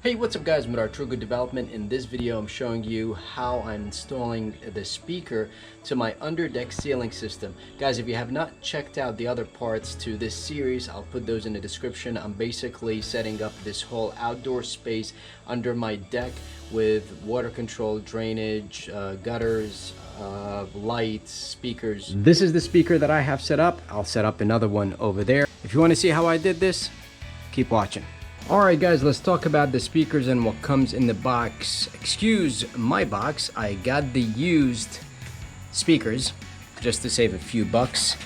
Hey, what's up guys, with our True Good Development. In this video I'm showing you how I'm installing the speaker to my underdeck ceiling system. Guys, if you have not checked out the other parts to this series, I'll put those in the description. I'm basically setting up this whole outdoor space under my deck with water control, drainage, gutters, lights, speakers. This is the speaker that I have set up. I'll set up another one over there. If you want to see how I did this, keep watching. Alright guys, let's talk about the speakers and what comes in the box. Excuse my box, I got the used speakers just to save a few bucks.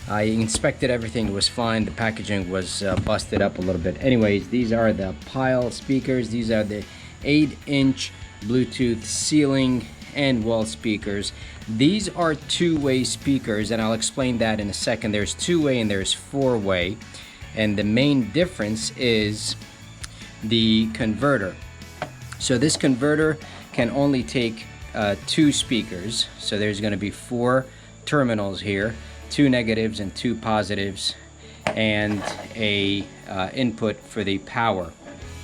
I inspected everything, it was fine. The packaging was busted up a little bit. Anyways, these are the Pyle speakers. These are the 8-inch Bluetooth ceiling and wall speakers. These are two-way speakers, and I'll explain that in a second. There's two-way and there's four-way, and the main difference is the converter. So this converter can only take two speakers, so there's going to be 4 terminals here, 2 negatives and 2 positives, and a input for the power.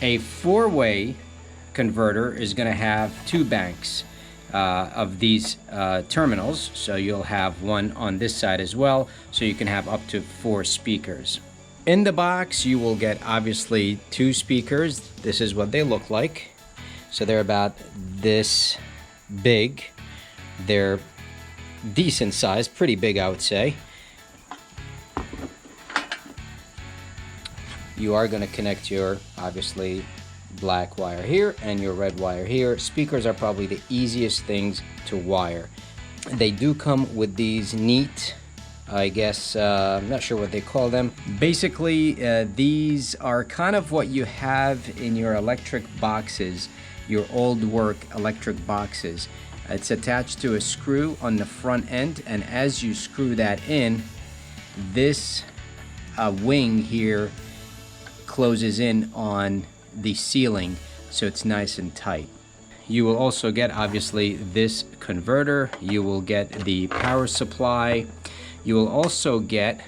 A 4-way converter is going to have 2 banks of these terminals, so you'll have one on this side as well, so you can have up to 4 speakers. In the box you will get obviously 2 speakers. This is what they look like. So they're about this big. They're decent size, pretty big I would say. You are going to connect your obviously black wire here and your red wire here. Speakers are probably the easiest things to wire. They do come with these neat, I guess, I'm not sure what they call them. Basically, these are kind of what you have in your electric boxes, your old work electric boxes. It's attached to a screw on the front end, and as you screw that in, this wing here closes in on the ceiling, so it's nice and tight. You will also get obviously this converter. You will get the power supply. You will also get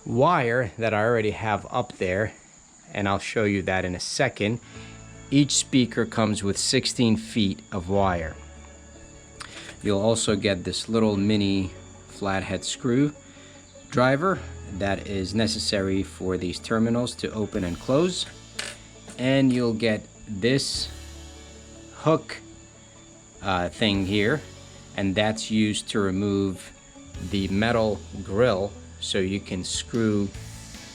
wire that I already have up there, and I'll show you that in a second. Each speaker comes with 16 feet of wire. You'll also get this little mini flathead screw driver that is necessary for these terminals to open and close. And you'll get this hook thing here, and that's used to remove the metal grill, so you can screw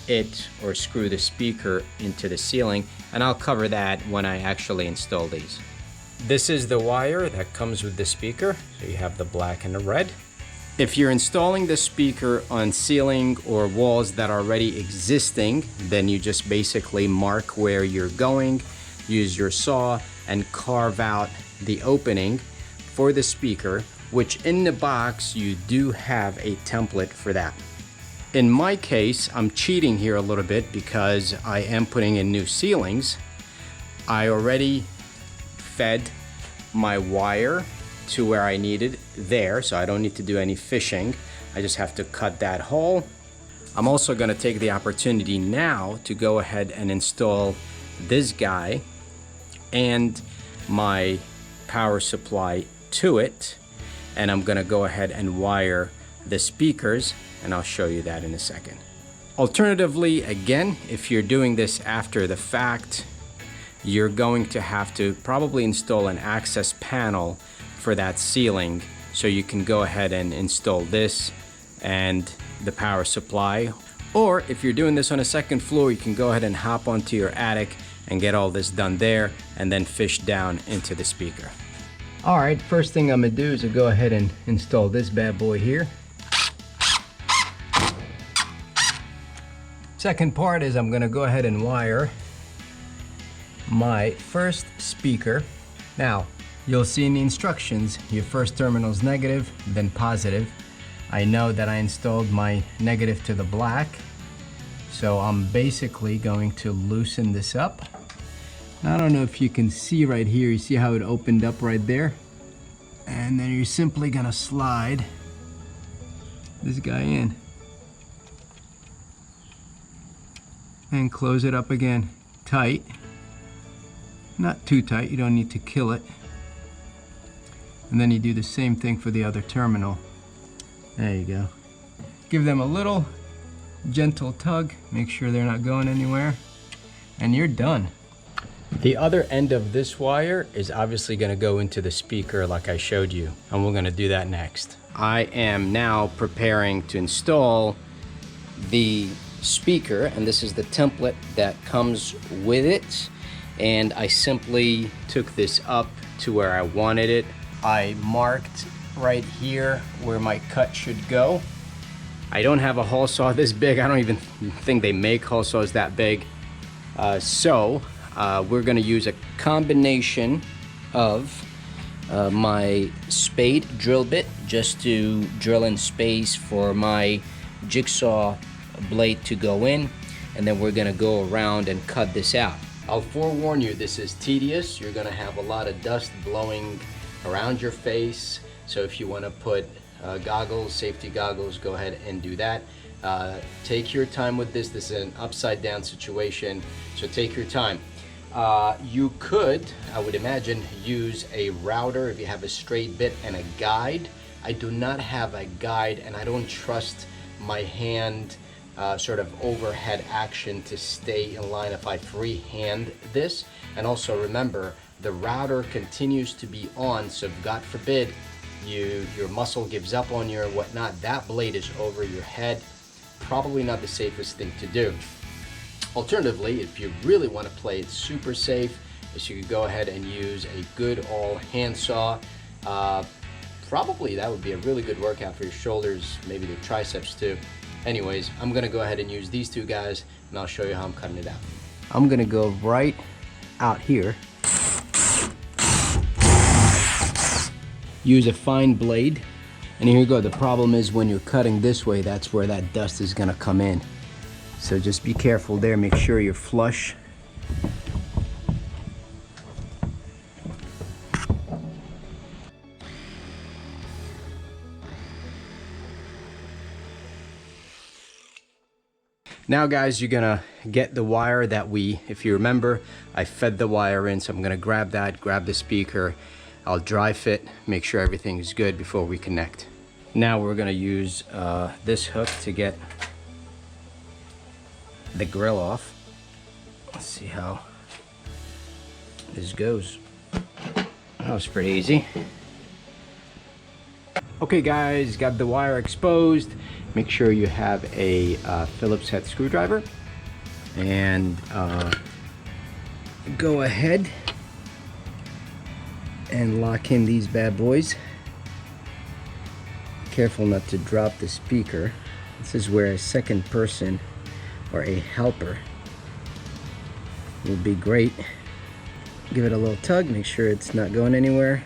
it or screw the speaker into the ceiling, and I'll cover that when I actually install these. This is the wire that comes with the speaker, so you have the black and the red. If you're installing the speaker on ceiling or walls that are already existing, then you just basically mark where you're going, use your saw, and carve out the opening for the speaker, which in the box you do have a template for that. In my case, I'm cheating here a little bit because I am putting in new ceilings. I already fed my wire to where I needed there, so I don't need to do any fishing. I just have to cut that hole. I'm also going to take the opportunity now to go ahead and install this guy and my power supply to it. And I'm gonna go ahead and wire the speakers, and I'll show you that in a second. Alternatively, again, if you're doing this after the fact, you're going to have to probably install an access panel for that ceiling, so you can go ahead and install this and the power supply. Or if you're doing this on a second floor, you can go ahead and hop onto your attic and get all this done there, and then fish down into the speaker. Alright, first thing I'm going to do is to go ahead and install this bad boy here. Second part is I'm going to go ahead and wire my first speaker. Now, you'll see in the instructions, your first terminal is negative, then positive. I know that I installed my negative to the black, so I'm basically going to loosen this up. I don't know if you can see right here, you see how it opened up right there? And then you're simply gonna slide this guy in and close it up again tight. Not too tight, you don't need to kill it. And then you do the same thing for the other terminal. There you go. Give them a little gentle tug, make sure they're not going anywhere, and you're done. The other end of this wire is obviously going to go into the speaker like I showed you, and we're going to do that next. I am now preparing to install the speaker, and this is the template that comes with it, and I simply took this up to where I wanted it. I marked right here where my cut should go. I don't have a hole saw this big. I don't even think they make hole saws that big. So we're gonna use a combination of my spade drill bit just to drill in space for my jigsaw blade to go in, and then we're gonna go around and cut this out. I'll forewarn you, this is tedious. You're gonna have a lot of dust blowing around your face, so if you want to put goggles, safety goggles, go ahead and do that. Take your time with this. This is an upside down situation, so take your time. You could, I would imagine, use a router if you have a straight bit and a guide. I do not have a guide, and I don't trust my hand sort of overhead action to stay in line if I freehand this. And also remember, the router continues to be on, so if God forbid your muscle gives up on you or whatnot, that blade is over your head. Probably not the safest thing to do. Alternatively, if you really want to play it super safe, is you could go ahead and use a good all hand saw. Probably that would be a really good workout for your shoulders, maybe the triceps too. Anyways, I'm gonna go ahead and use these two guys, and I'll show you how I'm cutting it out. I'm gonna go right out here. Use a fine blade, and here you go. The problem is when you're cutting this way, that's where that dust is gonna come in. So just be careful there, make sure you're flush. Now guys, you're gonna get the wire that if you remember, I fed the wire in, so I'm gonna grab that, grab the speaker. I'll dry fit, make sure everything is good before we connect. Now we're gonna use this hook to get the grill off. Let's see how this goes. That was pretty easy. Okay guys, got the wire exposed. Make sure you have a Phillips head screwdriver, and go ahead and lock in these bad boys. Careful not to drop the speaker. This is where a second person or a helper will be great. Give it a little tug, make sure it's not going anywhere.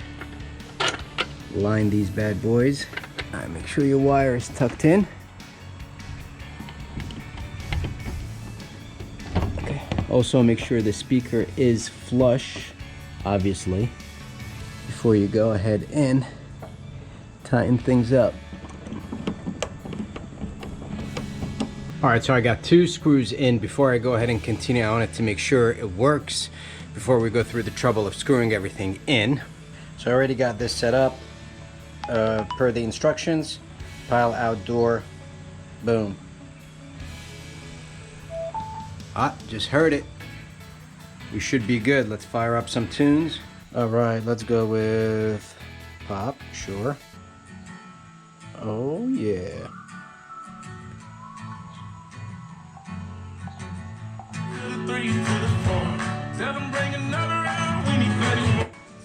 Line these bad boys. All right, make sure your wire is tucked in. Okay. Also make sure the speaker is flush, obviously, before you go ahead and tighten things up. All right, so I got 2 screws in. Before I go ahead and continue, I wanted to make sure it works before we go through the trouble of screwing everything in. So I already got this set up per the instructions. Pyle outdoor, boom. Ah, just heard it. We should be good. Let's fire up some tunes. All right, let's go with pop, sure. Oh yeah.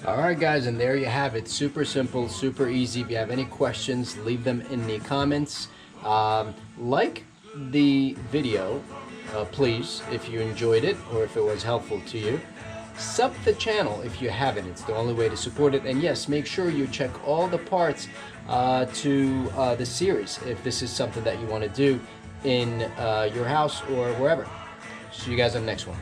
Alright guys, and there you have it. Super simple, super easy. If you have any questions, leave them in the comments. Like the video, please, if you enjoyed it or if it was helpful to you. Sub the channel if you haven't. It's the only way to support it. And yes, make sure you check all the parts to the series if this is something that you want to do in your house or wherever. See you guys on the next one.